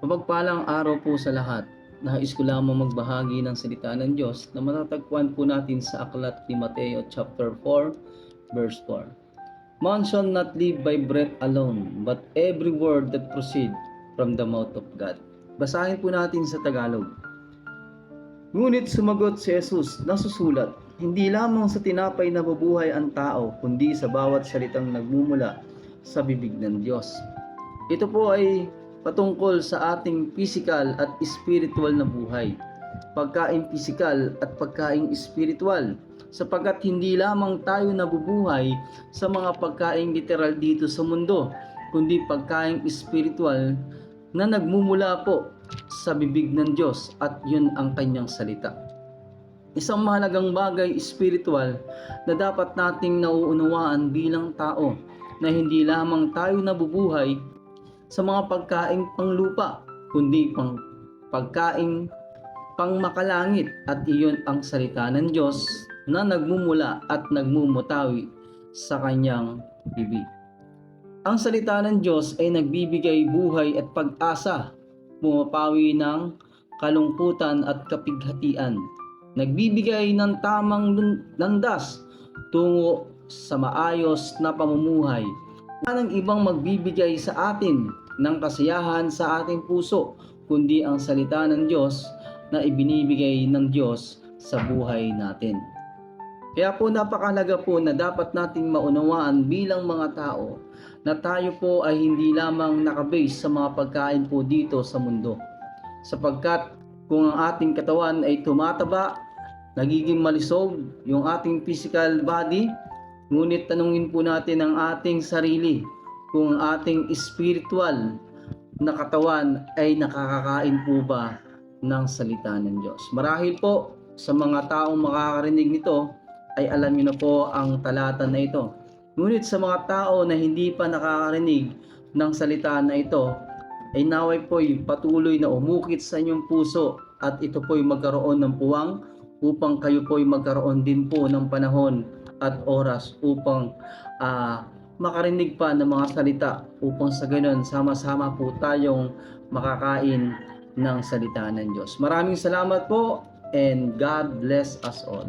Mapagpalang araw po sa lahat. Nais ko lamang magbahagi ng salita ng Diyos na matatagpuan po natin sa aklat ni Mateo chapter 4, verse 4. Man shall not live by bread alone, but every word that proceed from the mouth of God. Basahin po natin sa Tagalog. Ngunit sumagot si Jesus, nasusulat, hindi lamang sa tinapay na nabubuhay ang tao, kundi sa bawat salitang nagmumula sa bibig ng Diyos. Ito po ay patungkol sa ating physical at spiritual na buhay. Pagkain physical at pagkain spiritual. Sapagkat hindi lamang tayo nabubuhay sa mga pagkain literal dito sa mundo, kundi pagkain spiritual na nagmumula po sa bibig ng Diyos at yun ang kanyang salita. Isang mahalagang bagay spiritual na dapat nating nauunawaan bilang tao na hindi lamang tayo nabubuhay sa mga pagkain panglupa, kundi pagkain pangmakalangit at iyon ang salita ng Diyos na nagmumula at nagmumutawi sa kanyang bibig. Ang salita ng Diyos ay nagbibigay buhay at pag-asa, pumapawi ng kalungkutan at kapighatian, nagbibigay ng tamang landas tungo sa maayos na pamumuhay. Walang ibang magbibigay sa atin ng kasiyahan sa ating puso, kundi ang salita ng Diyos na ibinibigay ng Diyos sa buhay natin. Kaya po napakahalaga po na dapat nating maunawaan bilang mga tao na tayo po ay hindi lamang nakabase sa mga pagkain po dito sa mundo. Sapagkat kung ang ating katawan ay tumataba, nagiging malisog yung ating physical body, ngunit tanungin po natin ang ating sarili kung ang ating spiritual na katawan ay nakakakain po ba ng salita ng Diyos. Marahil po sa mga taong makakarinig nito ay alam niyo na po ang talata na ito. Ngunit sa mga tao na hindi pa nakakarinig ng salita na ito, ay naway po'y patuloy na umukit sa inyong puso at ito po'y magkaroon ng puwang upang kayo po'y magkaroon din po ng panahon at oras upang makarinig pa ng mga salita upang sa ganon sama-sama po tayong makakain ng salita ng Diyos. Maraming salamat po and God bless us all.